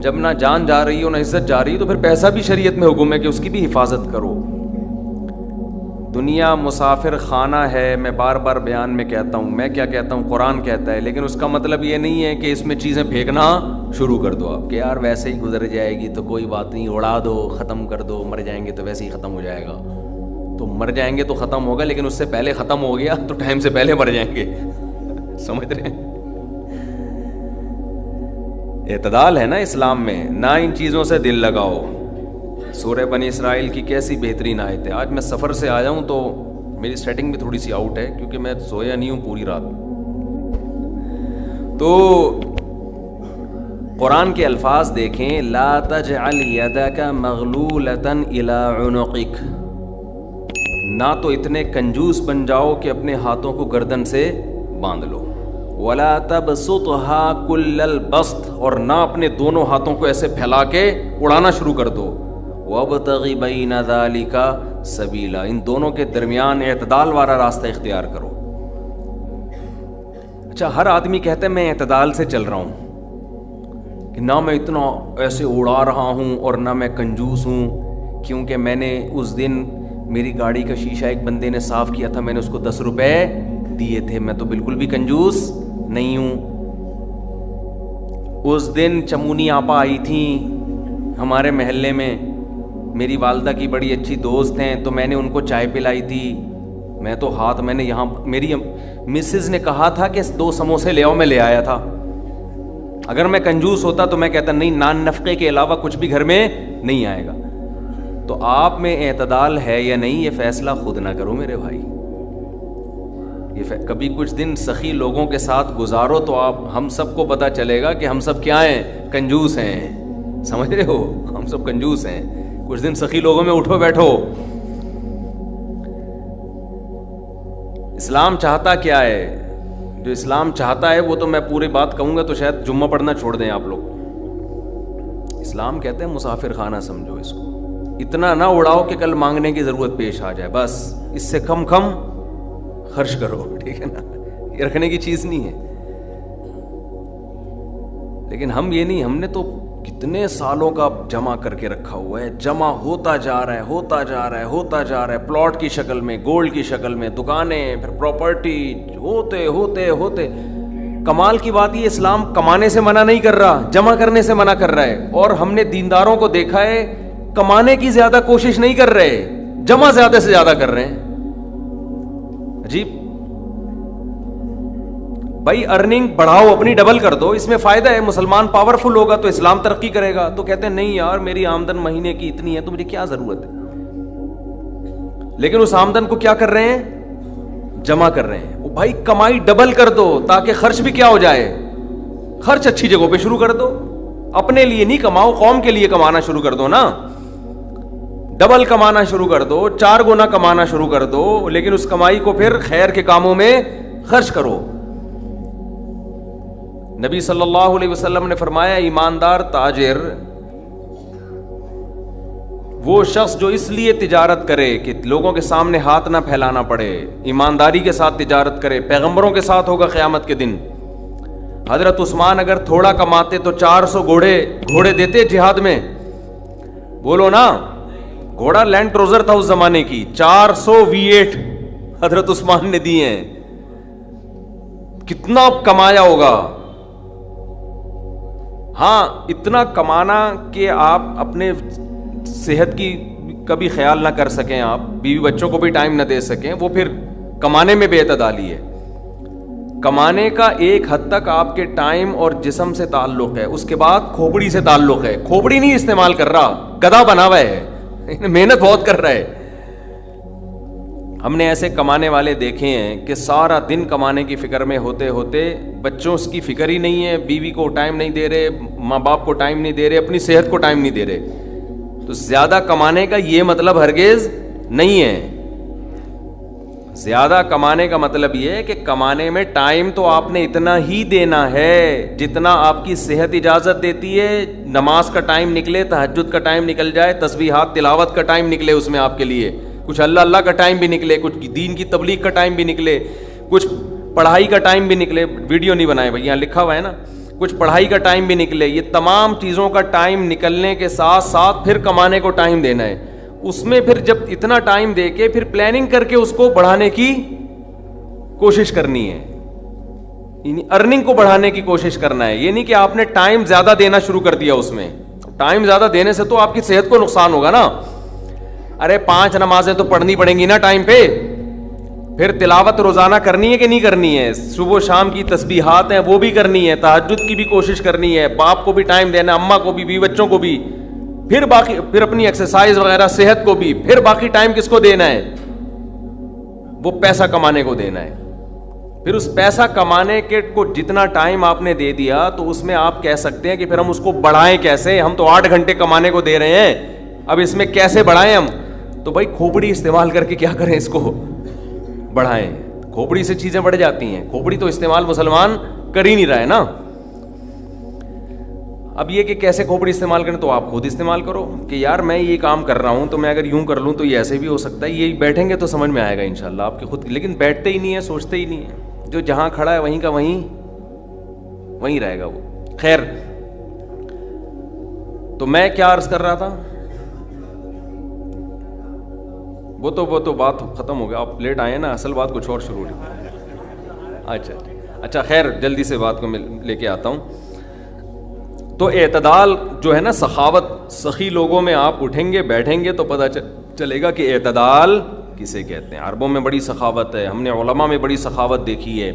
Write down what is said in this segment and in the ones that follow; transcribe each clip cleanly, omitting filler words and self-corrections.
جب نہ جان جا رہی ہو نہ عزت جا رہی ہے تو پھر پیسہ بھی شریعت میں حکم ہے کہ اس کی بھی حفاظت کرو. دنیا مسافر خانہ ہے. میں بار بار بیان میں کہتا ہوں, میں کیا کہتا ہوں, قرآن کہتا ہے, لیکن اس کا مطلب یہ نہیں ہے کہ اس میں چیزیں پھینکنا شروع کر دو آپ کہ یار ویسے ہی گزر جائے گی تو کوئی بات نہیں, اڑا دو, ختم کر دو, مر جائیں گے تو ویسے ہی ختم ہو جائے گا. تو مر جائیں گے تو ختم ہوگا, لیکن اس سے پہلے ختم ہو گیا تو ٹائم سے پہلے مر جائیں گے. سمجھ رہے ہیں؟ اعتدال ہے نا اسلام میں. نہ ان چیزوں سے دل لگاؤ. سورہ بنی اسرائیل کی کیسی بہترین آیت ہے. آج میں سفر سے آیا ہوں تو میری سیٹنگ بھی تھوڑی سی آؤٹ ہے کیونکہ میں سویا نہیں ہوں پوری رات. تو قرآن کے الفاظ دیکھیں, لا تجعل یدک مغلولۃ الی عنقک. نہ تو اتنے کنجوس بن جاؤ کہ اپنے ہاتھوں کو گردن سے باندھ لو, ولا تبسطها كل البسط, اور نہ اپنے دونوں ہاتھوں کو ایسے پھیلا کے اڑانا شروع کر دو. وابتغ بین ذلک سبیلا, ان دونوں کے درمیان اعتدال والا راستہ اختیار کرو. اچھا, ہر آدمی کہتا ہے میں اعتدال سے چل رہا ہوں کہ نہ میں اتنا ایسے اڑا رہا ہوں اور نہ میں کنجوس ہوں, کیونکہ میں نے اس دن میری گاڑی کا شیشہ ایک بندے نے صاف کیا تھا, میں نے اس کو 10 روپے دیے تھے, میں تو بالکل بھی کنجوس نہیں ہوں. اس دن چمونی آپا آئی تھیں ہمارے محلے میں, میری والدہ کی بڑی اچھی دوست ہیں, تو میں نے ان کو چائے پلائی تھی. میں تو میں نے یہاں میری مسز نے کہا تھا کہ 2 سموسے لے آؤ, میں لے آیا تھا. اگر میں کنجوس ہوتا تو میں کہتا نہیں, نان نفقے کے علاوہ کچھ بھی گھر میں نہیں آئے گا. تو آپ میں اعتدال ہے یا نہیں, یہ فیصلہ خود نہ کرو میرے بھائی. کبھی کچھ دن سخی لوگوں کے ساتھ گزارو تو ہم سب کو پتہ چلے گا کہ ہم سب کیا ہیں, کنجوس ہیں. سمجھ رہے ہو, ہم سب کنجوس ہیں. کچھ دن سخی لوگوں میں اٹھو بیٹھو. اسلام چاہتا کیا ہے؟ جو اسلام چاہتا ہے وہ تو میں پوری بات کہوں گا تو شاید جمعہ پڑھنا چھوڑ دیں آپ لوگ. اسلام کہتے ہیں مسافر خانہ سمجھو اس کو. اتنا نہ اڑاؤ کہ کل مانگنے کی ضرورت پیش آ جائے, بس اس سے کم خرچ کرو, ٹھیک ہے نا. یہ رکھنے کی چیز نہیں ہے. لیکن ہم یہ نہیں, ہم نے تو کتنے سالوں کا جمع کر کے رکھا ہوا ہے, جمع ہوتا جا رہا ہے, ہوتا جا رہا ہے, ہوتا جا رہا ہے, پلاٹ کی شکل میں, گولڈ کی شکل میں, دکانیں, پھر پراپرٹی, ہوتے ہوتے ہوتے. کمال کی بات یہ, اسلام کمانے سے منع نہیں کر رہا, جمع کرنے سے منع کر رہا ہے. اور ہم نے دینداروں کو دیکھا ہے کمانے کی زیادہ کوشش نہیں کر رہے, جمع زیادہ سے زیادہ کر رہے ہیں. عجیب بھائی, ارننگ بڑھاؤ, اپنی ڈبل کر دو, اس میں فائدہ ہے. مسلمان پاورفل ہوگا تو اسلام ترقی کرے گا. تو کہتے ہیں نہیں یار میری آمدن مہینے کی اتنی ہے تو مجھے کیا ضرورت ہے. لیکن اس آمدن کو کیا کر رہے ہیں, جمع کر رہے ہیں. بھائی کمائی ڈبل کر دو تاکہ خرچ بھی کیا ہو جائے, خرچ اچھی جگہوں پہ شروع کر دو. اپنے لیے نہیں کماؤ, قوم کے لیے کمانا شروع کر دو نا. ڈبل کمانا شروع کر دو, 4 گنا کمانا شروع کر دو, لیکن اس کمائی کو پھر خیر کے کاموں میں خرچ کرو. نبی صلی اللہ علیہ وسلم نے فرمایا ایماندار تاجر وہ شخص جو اس لیے تجارت کرے کہ لوگوں کے سامنے ہاتھ نہ پھیلانا پڑے, ایمانداری کے ساتھ تجارت کرے. پیغمبروں کے ساتھ ہوگا قیامت کے دن. حضرت عثمان اگر تھوڑا کماتے تو 400 گھوڑے دیتے جہاد میں, بولو نا. گھوڑا لینڈ کروزر تھا اس زمانے کی, 400 V8 حضرت عثمان نے دیے ہیں. کتنا کمایا ہوگا. ہاں اتنا کمانا کہ آپ اپنے صحت کی کبھی خیال نہ کر سکیں, آپ بیوی بچوں کو بھی ٹائم نہ دے سکیں, وہ پھر کمانے میں بے اعتدالی ہے. کمانے کا ایک حد تک آپ کے ٹائم اور جسم سے تعلق ہے, اس کے بعد کھوپڑی سے تعلق ہے. کھوپڑی نہیں استعمال کر رہا, گدھا بنا ہوا ہے, محنت بہت کر رہا ہے. ہم نے ایسے کمانے والے دیکھے ہیں کہ سارا دن کمانے کی فکر میں ہوتے ہوتے بچوں کی فکر ہی نہیں ہے, بیوی کو ٹائم نہیں دے رہے, ماں باپ کو ٹائم نہیں دے رہے, اپنی صحت کو ٹائم نہیں دے رہے. تو زیادہ کمانے کا یہ مطلب ہرگز نہیں ہے. زیادہ کمانے کا مطلب یہ ہے کہ کمانے میں ٹائم تو آپ نے اتنا ہی دینا ہے جتنا آپ کی صحت اجازت دیتی ہے. نماز کا ٹائم نکلے, تہجد کا ٹائم نکل جائے, تسبیحات تلاوت کا ٹائم نکلے اس میں آپ کے لیے, کچھ اللہ کا ٹائم بھی نکلے, کچھ دین کی تبلیغ کا ٹائم بھی نکلے, کچھ پڑھائی کا ٹائم بھی نکلے. ویڈیو نہیں بنائے بھائی, یہاں لکھا ہوا ہے نا, کچھ پڑھائی کا ٹائم بھی نکلے, یہ تمام چیزوں کا ٹائم نکلنے کے ساتھ ساتھ پھر کمانے کو ٹائم دینا ہے. اس میں پھر جب اتنا ٹائم دے کے پھر پلاننگ کر کے اس کو بڑھانے کی کوشش کرنی ہے, یعنی ارننگ کو بڑھانے کی کوشش کرنا ہے. یہ نہیں کہ آپ نے ٹائم زیادہ دینا شروع کر دیا, اس میں ٹائم زیادہ دینے سے تو آپ کی صحت کو نقصان ہوگا نا. ارے 5 نمازیں تو پڑھنی پڑیں گی نا ٹائم پہ, پھر تلاوت روزانہ کرنی ہے کہ نہیں کرنی ہے, صبح و شام کی تسبیحات ہیں وہ بھی کرنی ہے, تہجد کی بھی کوشش کرنی ہے, باپ کو بھی ٹائم دینا, اماں کو بھی, بیوی بچوں کو بھی, پھر باقی پھر اپنی ایکسرسائز وغیرہ صحت کو بھی, پھر باقی ٹائم کس کو دینا ہے, وہ پیسہ کمانے کو دینا ہے. پھر اس پیسہ کمانے کے کو جتنا ٹائم آپ نے دے دیا تو اس میں آپ کہہ سکتے ہیں کہ پھر ہم اس کو بڑھائیں کیسے, ہم تو 8 گھنٹے کمانے کو دے رہے ہیں, اب اس میں کیسے بڑھائیں ہم. تو بھائی کھوپڑی استعمال کر کے کیا کریں, اس کو بڑھائیں. کھوپڑی سے چیزیں بڑھ جاتی ہیں, کھوپڑی تو استعمال مسلمان کر ہی نہیں رہا ہے نا. اب یہ کہ کیسے کھوپڑی استعمال کریں, تو آپ خود استعمال کرو کہ یار میں یہ کام کر رہا ہوں تو میں اگر یوں کر لوں تو یہ ایسے بھی ہو سکتا ہے. یہ بیٹھیں گے تو سمجھ میں آئے گا انشاءاللہ آپ کے خود, لیکن بیٹھتے ہی نہیں ہیں, سوچتے ہی نہیں ہیں. جو جہاں کھڑا ہے وہیں کا وہیں رہے گا وہ. خیر, تو میں کیا عرض کر رہا تھا, وہ تو بات ختم ہو گیا, آپ لیٹ آئے نا, اصل بات کچھ اور شروع ہوئی. اچھا خیر, جلدی سے بات کو میں لے کے آتا ہوں. تو اعتدال جو ہے نا, سخاوت, سخی لوگوں میں آپ اٹھیں گے بیٹھیں گے تو پتہ چلے گا کہ اعتدال کسے کہتے ہیں. عربوں میں بڑی سخاوت ہے, ہم نے علماء میں بڑی سخاوت دیکھی ہے.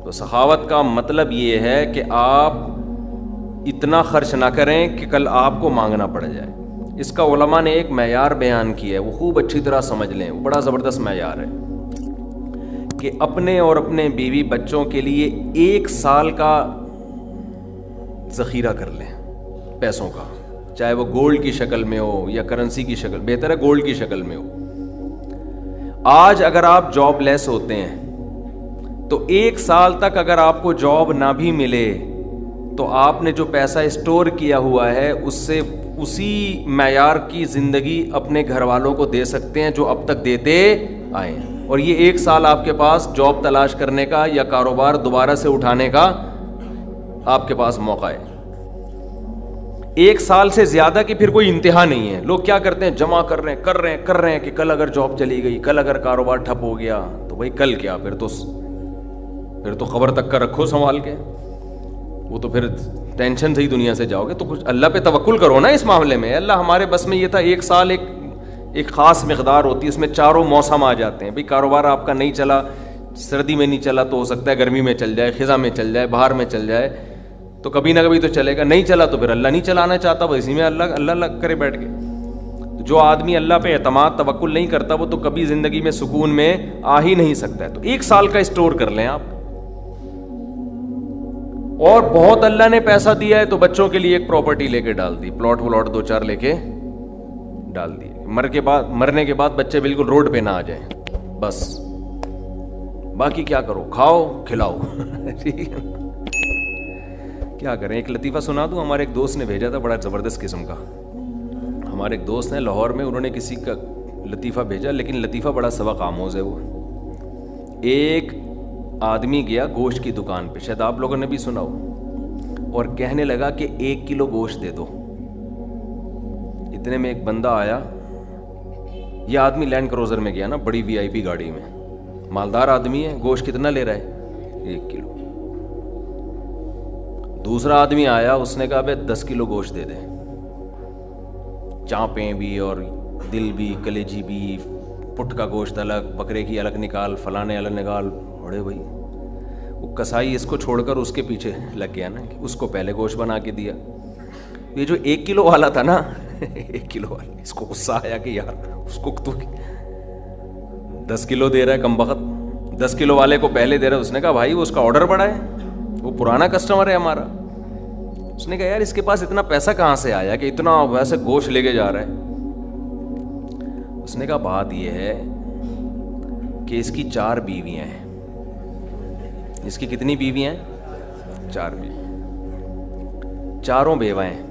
تو سخاوت کا مطلب یہ ہے کہ آپ اتنا خرچ نہ کریں کہ کل آپ کو مانگنا پڑ جائے. اس کا علماء نے ایک معیار بیان کیا ہے, وہ خوب اچھی طرح سمجھ لیں, وہ بڑا زبردست معیار ہے کہ اپنے اور اپنے بیوی بچوں کے لیے 1 سال کا ذخیرہ کر لیں پیسوں کا, چاہے وہ گولڈ کی شکل میں ہو یا کرنسی کی شکل, بہتر ہے گولڈ کی شکل میں ہو. آج اگر آپ جاب لیس ہوتے ہیں تو 1 سال تک اگر آپ کو جاب نہ بھی ملے تو آپ نے جو پیسہ اسٹور کیا ہوا ہے اس سے اسی معیار کی زندگی اپنے گھر والوں کو دے سکتے ہیں جو اب تک دیتے آئے ہیں. اور یہ 1 سال آپ کے پاس جاب تلاش کرنے کا یا کاروبار دوبارہ سے اٹھانے کا آپ کے پاس موقع ہے. 1 سال سے زیادہ کی پھر کوئی انتہا نہیں ہے. لوگ کیا کرتے ہیں, جمع کر رہے ہیں کہ کل اگر جاب چلی گئی, کل اگر کاروبار ٹھپ ہو گیا تو بھائی کل کیا, پھر تو خبر تک کا رکھو سنبھال کے, وہ تو پھر ٹینشن سے ہی دنیا سے جاؤ گے. تو کچھ اللہ پہ توکل کرو نا اس معاملے میں. اللہ ہمارے بس میں یہ تھا, 1 سال ایک خاص مقدار ہوتی ہے, اس میں چاروں موسم آ جاتے ہیں. بھائی کاروبار آپ کا نہیں چلا, سردی میں نہیں چلا تو ہو سکتا ہے گرمی میں چل جائے, خزاں میں چل جائے, بہار میں چل جائے, تو کبھی نہ کبھی تو چلے گا. نہیں چلا تو پھر اللہ نہیں چلانا چاہتا, بس اسی میں اللہ کرے بیٹھ کے. جو آدمی اللہ پہ اعتماد توکل نہیں کرتا وہ تو کبھی زندگی میں سکون میں آ ہی نہیں سکتا ہے. تو 1 سال کا اسٹور کر لیں آپ. اور بہت اللہ نے پیسہ دیا ہے تو بچوں کے لیے ایک پراپرٹی لے کے ڈال دی, پلاٹ 2-4 لے کے ڈال دی. مرنے کے بعد بچے بالکل روڈ پہ نہ آ جائیں, بس باقی کیا کرو, کھاؤ کھلاؤ. کیا کریں. ایک لطیفہ سنا دوں, ہمارے ایک دوست نے بھیجا تھا, بڑا زبردست قسم کا. ہمارے ایک دوست ہیں لاہور میں, انہوں نے کسی کا لطیفہ بھیجا, لیکن لطیفہ بڑا سبق آموز ہے. وہ ایک آدمی گیا گوشت کی دکان پہ, شاید آپ لوگوں نے بھی سنا ہو, اور کہنے لگا کہ 1 کلو گوشت دے دو. اتنے میں ایک بندہ آیا, یہ آدمی لینڈ کروزر میں گیا نا, بڑی VIP گاڑی میں, مالدار آدمی ہے. گوشت کتنا لے رہا ہے, 1 کلو. دوسرا آدمی آیا, اس نے کہا بھائی 10 کلو گوشت دے دے, چانپیں بھی اور دل بھی, کلیجی بھی, پٹ کا گوشت الگ, بکرے کی الگ نکال, فلانے الگ نکال. بڑے بھائی وہ کسائی اس کو چھوڑ کر اس کے پیچھے لگ گیا نا, اس کو پہلے گوشت بنا کے دیا. یہ جو 1 کلو والا تھا نا, 1 کلو والا, اس کو غصہ آیا کہ یار اس کو تو 10 کلو دے رہا ہے کم بخت, 10 کلو والے کو پہلے دے رہا ہے. اس نے کہا بھائی وہ اس کا آرڈر بڑا ہے, وہ پرانا کسٹمر ہے ہمارا. اس نے کہا یار اس کے پاس اتنا پیسہ کہاں سے آیا کہ اتنا ویسے گوشت لے کے جا رہا ہے. اس نے کہا بات یہ ہے کہ اس کی 4 بیویاں ہیں. اس کی کتنی بیویاں ہیں, 4 بیوی, چاروں بیوہ ہیں.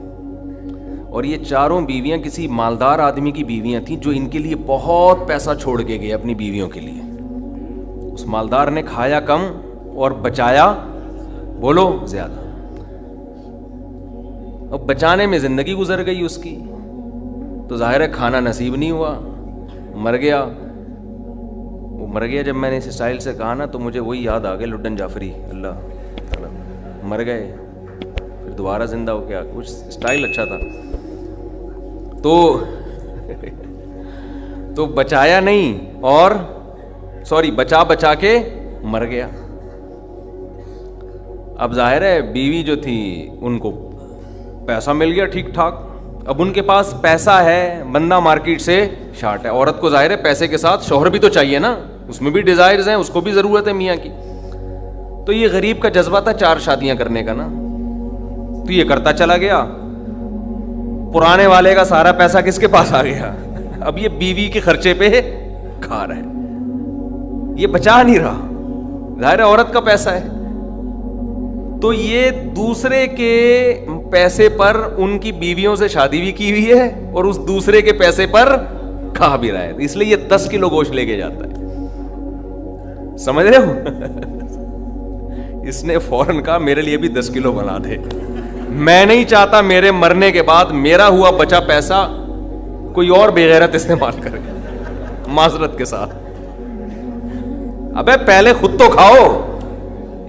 اور یہ چاروں بیویاں کسی مالدار آدمی کی بیویاں تھیں جو ان کے لیے بہت پیسہ چھوڑ کے گئے اپنی بیویوں کے لیے. اس مالدار نے کھایا کم اور بچایا بولو زیادہ. اب بچانے میں زندگی گزر گئی اس کی، تو ظاہر ہے کھانا نصیب نہیں ہوا، مر گیا۔ وہ مر گیا جب میں نے اس اسٹائل سے کہا نا، تو مجھے وہی یاد آ گیا لڈن جعفری، اللہ مر گئے پھر دوبارہ زندہ ہو گیا، کچھ اسٹائل اچھا تھا۔ تو بچایا نہیں، اور بچا کے مر گیا۔ اب ظاہر ہے بیوی جو تھی ان کو پیسہ مل گیا ٹھیک ٹھاک، اب ان کے پاس پیسہ ہے، بندہ مارکیٹ سے شارٹ ہے۔ عورت کو ظاہر ہے پیسے کے ساتھ شوہر بھی تو چاہیے نا، اس میں بھی ڈیزائرز ہیں، اس کو بھی ضرورت ہے میاں کی۔ تو یہ غریب کا جذبہ تھا 4 شادیاں کرنے کا نا، تو یہ کرتا چلا گیا، پرانے والے کا سارا پیسہ کس کے پاس آ گیا، اب یہ بیوی کے خرچے پہ کھا رہا ہے، یہ بچا نہیں رہا، ظاہر ہے عورت کا پیسہ ہے۔ تو یہ دوسرے کے پیسے پر ان کی بیویوں سے شادی بھی کی ہوئی ہے، اور اس دوسرے کے پیسے پر کھا بھی رہا ہے، اس لیے یہ 10 کلو گوشت لے کے جاتا ہے، سمجھ رہے ہو؟ اس نے فوراً کہا میرے لیے بھی 10 کلو بنا دے، میں نہیں چاہتا میرے مرنے کے بعد میرا ہوا بچا پیسہ کوئی اور بے غیرت استعمال کرے، معذرت کے ساتھ۔ ابے پہلے خود تو کھاؤ،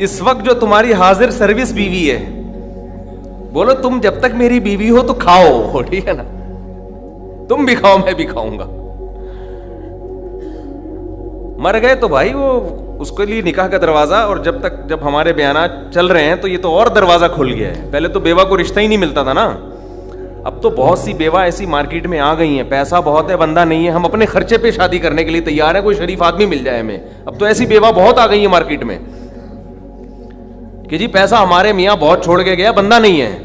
اس وقت جو تمہاری حاضر سروس بیوی ہے، بولو تم جب تک میری بیوی ہو تو کھاؤ، ٹھیک ہے نا، تم بھی کھاؤ میں بھی کھاؤں گا۔ مر گئے تو بھائی وہ اس کے لیے نکاح کا دروازہ، اور جب ہمارے بیانات چل رہے ہیں تو یہ تو اور دروازہ کھل گیا ہے، پہلے تو بیوہ کو رشتہ ہی نہیں ملتا تھا نا، اب تو بہت سی بیوہ ایسی مارکیٹ میں آ گئی ہیں، پیسہ بہت ہے، بندہ نہیں ہے، ہم اپنے خرچے پہ شادی کرنے کے لیے تیار ہیں، کوئی شریف آدمی مل جائے ہمیں، اب تو ایسی بیوہ بہت آ گئی ہیں مارکیٹ میں کہ جی پیسہ ہمارے میاں بہت چھوڑ کے گیا، بندہ نہیں ہے۔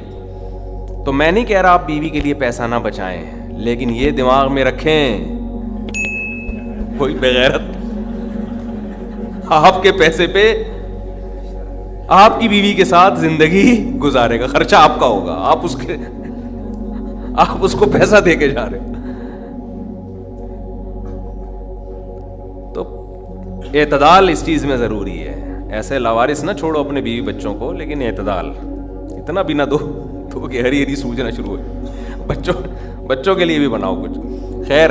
تو میں نہیں کہہ رہا آپ بیوی کے لیے پیسہ نہ بچائیں، لیکن یہ دماغ میں رکھیں کوئی بغیرت آپ کے پیسے پہ آپ کی بیوی کے ساتھ زندگی گزارے گا، خرچہ آپ کا ہوگا، آپ اس کو پیسہ دے کے جا رہے ہیں۔ تو اعتدال اس چیز میں ضروری ہے، ایسے لاوارث نہ چھوڑو اپنے بیوی بچوں کو، لیکن اعتدال، اتنا بھی نہ دو کہ ہری ہری سوجنا شروع ہو، بچوں کے لیے بھی بناؤ کچھ۔ خیر،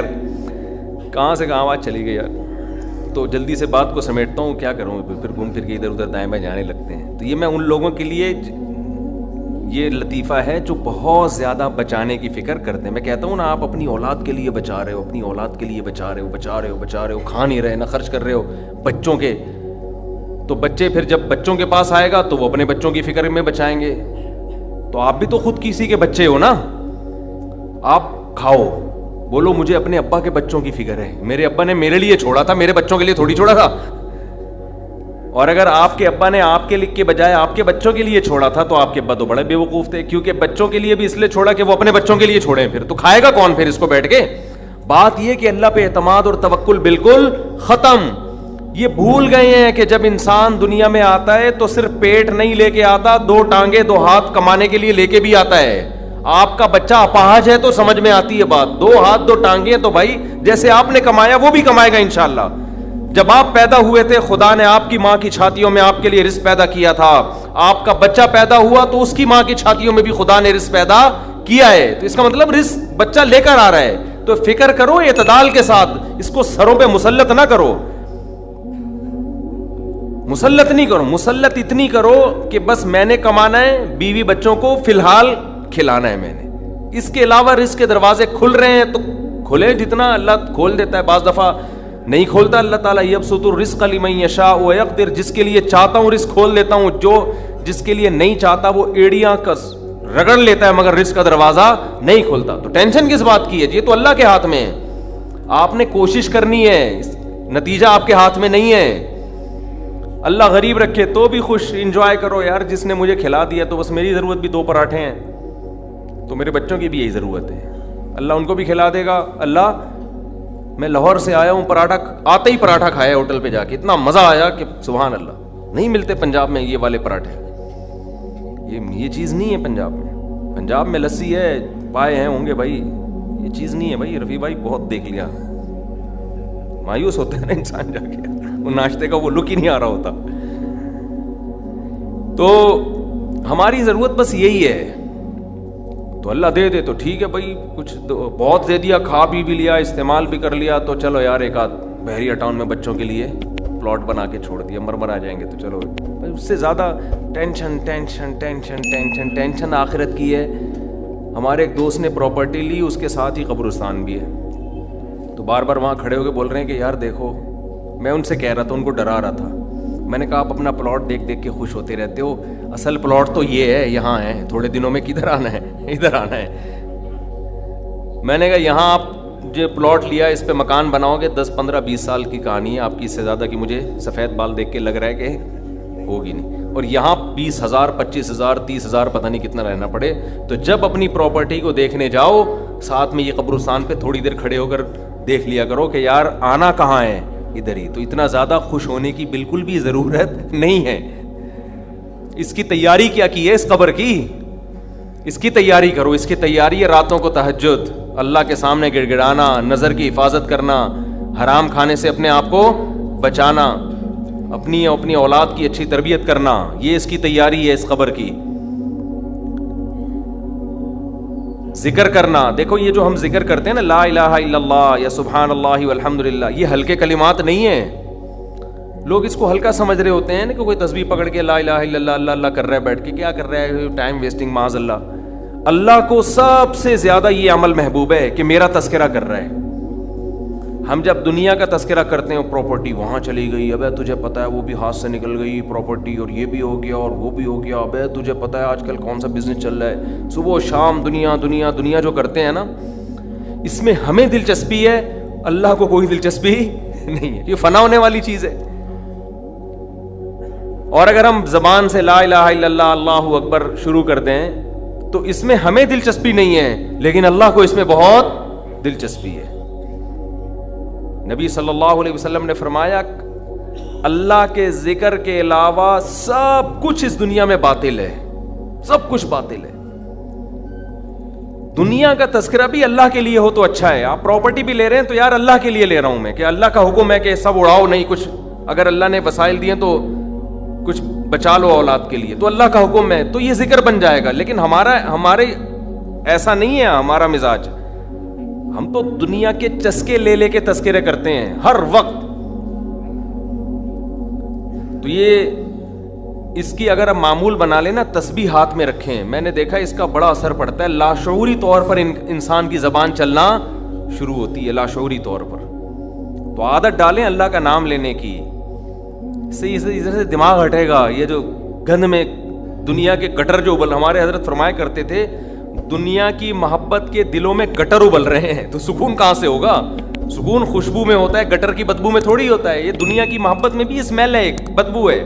کہاں سے کہاں بات چلی گئی یار، تو جلدی سے بات کو سمیٹتا ہوں، کیا کروں، پھر گھوم پھر کے ادھر ادھر دائیں بائیں جانے لگتے ہیں۔ تو یہ میں ان لوگوں کے لیے یہ لطیفہ ہے جو بہت زیادہ بچانے کی فکر کرتے ہیں۔ میں کہتا ہوں نا، آپ اپنی اولاد کے لیے بچا رہے ہو، اپنی اولاد کے لیے بچا رہے ہو، کھا نہیں رہے، نہ خرچ کر رہے ہو بچوں کے، تو بچے پھر جب بچوں کے پاس آئے گا تو وہ اپنے بچوں کی فکر میں بچائیں گے، تو آپ بھی تو خود کسی کے بچے ہو نا، آپ کھاؤ، بولو مجھے اپنے ابا کے بچوں کی فکر ہے، میرے ابا نے میرے لیے چھوڑا تھا، میرے بچوں کے لیے تھوڑی چھوڑا تھا۔ اور اگر آپ کے ابا نے آپ کے لکھ کے بجائے آپ کے بچوں کے لیے چھوڑا تھا، تو آپ کے ابا تو بڑے بے وقوف تھے، کیونکہ بچوں کے لیے بھی اس لیے چھوڑا کہ وہ اپنے بچوں کے لیے چھوڑیں، پھر تو کھائے گا کون پھر اس کو بیٹھ کے؟ بات یہ کہ اللہ پہ اعتماد اور توکل بالکل ختم۔ یہ بھول گئے ہیں کہ جب انسان دنیا میں آتا ہے تو صرف پیٹ نہیں لے کے آتا، 2 ٹانگیں 2 ہاتھ کمانے کے لیے لے کے بھی آتا ہے۔ آپ کا بچہ اپاہج ہے تو سمجھ میں آتی ہے بات، 2 ہاتھ 2 ٹانگیں، تو بھائی جیسے آپ نے کمایا وہ بھی کمائے گا انشاءاللہ۔ جب آپ پیدا ہوئے تھے، خدا نے آپ کی ماں کی چھاتیوں میں آپ کے لیے رزق پیدا کیا تھا، آپ کا بچہ پیدا ہوا تو اس کی ماں کی چھاتیوں میں بھی خدا نے رزق پیدا کیا ہے، تو اس کا مطلب رزق بچہ لے کر آ رہا ہے۔ تو فکر کرو اعتدال کے ساتھ، اس کو سروں پہ مسلط نہ کرو، مسلط نہیں کرو، مسلط اتنی کرو کہ بس میں نے کمانا ہے، بیوی بچوں کو فی الحال کھلانا ہے میں نے، اس کے علاوہ رزق کے دروازے کھل رہے ہیں تو کھلے، جتنا اللہ کھول دیتا ہے، بعض دفعہ نہیں کھولتا اللہ تعالیٰ، یبسط الرزق لمن یشاء ویقدر، جس کے لیے چاہتا ہوں رزق کھول دیتا ہوں، جس کے لیے نہیں چاہتا وہ ایڑیاں کس رگڑ لیتا ہے، مگر رزق کا دروازہ نہیں کھولتا۔ تو ٹینشن کس بات کی ہے؟ یہ تو اللہ کے ہاتھ میں ہے، آپ نے کوشش کرنی ہے، نتیجہ آپ کے ہاتھ میں نہیں ہے۔ اللہ غریب رکھے تو بھی خوش، انجوائے کرو یار، جس نے مجھے کھلا دیا تو بس میری ضرورت بھی 2 پراٹھے ہیں، تو میرے بچوں کی بھی یہی ضرورت ہے، اللہ ان کو بھی کھلا دے گا۔ اللہ میں لاہور سے آیا ہوں، پراٹھا آتے ہی پراٹھا کھایا ہوٹل پہ جا کے، اتنا مزہ آیا کہ سبحان اللہ، نہیں ملتے پنجاب میں یہ والے پراٹھے، یہ چیز نہیں ہے پنجاب میں۔ پنجاب میں لسی ہے، پائے ہیں ہوں گے بھائی، یہ چیز نہیں ہے بھائی۔ رفیع بھائی بہت دیکھ لیا، مایوس ہوتا ہے نا انسان جا کے، وہ ناشتے کا وہ لک ہی نہیں آ رہا ہوتا۔ تو ہماری ضرورت بس یہی ہے تو اللہ دے دے تو ٹھیک ہے بھائی, کچھ بہت دے دیا, کھا بھی لیا, استعمال بھی کر لیا, تو چلو یار ایک آدھ بحریہ ٹاؤن میں بچوں کے لیے پلاٹ بنا کے چھوڑ دیا, مر آ جائیں گے تو چلو. اس سے زیادہ tension tension tension tension tension آخرت کی ہے. ہمارے ایک دوست نے پراپرٹی لی, اس کے ساتھ ہی قبرستان بھی ہے, تو بار بار وہاں کھڑے ہو کے بول رہے ہیں کہ یار دیکھو, میں ان سے کہہ رہا تھا, ان کو ڈرا رہا تھا, میں نے کہا آپ اپنا پلاٹ دیکھ دیکھ کے خوش ہوتے رہتے ہو, اصل پلاٹ تو یہ ہے, یہاں ہے, تھوڑے دنوں میں کدھر آنا ہے, ادھر آنا ہے. میں نے کہا یہاں آپ جو پلاٹ لیا اس پہ مکان بناؤ گے 10 15 20 سال کی کہانی ہے آپ کی, اس سے زیادہ کی مجھے سفید بال دیکھ کے لگ رہا ہے کہ ہوگی نہیں. اور یہاں 20,000 25,000 30,000 پتہ نہیں کتنا رہنا پڑے. تو جب اپنی پراپرٹی کو دیکھنے جاؤ, ساتھ میں یہ قبرستان پہ تھوڑی دیر کھڑے ہو کر دیکھ لیا کرو کہ یار آنا کہاں ہے, ادھر ہی. تو اتنا زیادہ خوش ہونے کی بالکل بھی ضرورت نہیں ہے. اس کی تیاری کیا کی ہے اس قبر کی, اس کی تیاری کرو. اس کی تیاری ہے راتوں کو تہجد, اللہ کے سامنے گڑ گڑانا, نظر کی حفاظت کرنا, حرام کھانے سے اپنے آپ کو بچانا, اپنی اولاد کی اچھی تربیت کرنا. یہ اس کی تیاری ہے اس قبر کی. ذکر کرنا, دیکھو یہ جو ہم ذکر کرتے ہیں نا, لا الہ الا اللہ یا سبحان اللہ والحمد للہ, یہ ہلکے کلمات نہیں ہیں. لوگ اس کو ہلکا سمجھ رہے ہوتے ہیں نا, کہ کوئی تسبیح پکڑ کے لا الہ الا اللہ اللہ اللہ کر رہا ہے بیٹھ کے, کیا کر رہا ہے, ٹائم ویسٹنگ, معاذ اللہ. اللہ کو سب سے زیادہ یہ عمل محبوب ہے کہ میرا تذکرہ کر رہا ہے. ہم جب دنیا کا تذکرہ کرتے ہیں, پراپرٹی وہاں چلی گئی, ابے تجھے پتا ہے وہ بھی ہاتھ سے نکل گئی پراپرٹی, اور یہ بھی ہو گیا اور وہ بھی ہو گیا, ابے تجھے پتا ہے آج کل کون سا بزنس چل رہا ہے. صبح و شام دنیا دنیا دنیا جو کرتے ہیں نا, اس میں ہمیں دلچسپی ہے, اللہ کو کوئی دلچسپی نہیں ہے. یہ فنا ہونے والی چیز ہے. اور اگر ہم زبان سے لا الہ الا اللہ اللہ اکبر شروع کر دیں تو اس میں ہمیں دلچسپی نہیں ہے, لیکن اللہ کو اس میں بہت دلچسپی ہے. نبی صلی اللہ علیہ وسلم نے فرمایا اللہ کے ذکر کے علاوہ سب کچھ اس دنیا میں باطل ہے, سب کچھ باطل ہے. دنیا کا تذکرہ بھی اللہ کے لیے ہو تو اچھا ہے. آپ پراپرٹی بھی لے رہے ہیں تو یار اللہ کے لیے لے رہا ہوں میں, کہ اللہ کا حکم ہے کہ سب اڑاؤ نہیں, کچھ اگر اللہ نے وسائل دیے تو کچھ بچا لو اولاد کے لیے, تو اللہ کا حکم ہے تو یہ ذکر بن جائے گا. لیکن ہمارے ایسا نہیں ہے ہمارا مزاج. ہم تو دنیا کے چسکے لے لے کے تذکرے کرتے ہیں ہر وقت. تو یہ اس کی اگر ہم معمول بنا لیں نا, تسبیح ہاتھ میں رکھیں, میں نے دیکھا اس کا بڑا اثر پڑتا ہے. لاشعوری طور پر انسان کی زبان چلنا شروع ہوتی ہے, لاشعوری طور پر. تو عادت ڈالیں اللہ کا نام لینے کی, اس سے دماغ ہٹے گا. یہ جو گند میں دنیا کے گٹر جو ہمارے حضرت فرمایا کرتے تھے, دنیا کی محبت کے دلوں میں گٹر ابل رہے ہیں, تو سکون کہاں سے ہوگا؟ سکون خوشبو میں ہوتا ہے, گٹر کی بدبو میں تھوڑی ہوتا ہے. یہ دنیا کی محبت میں بھی اسمیل ہے, ایک بدبو ہے.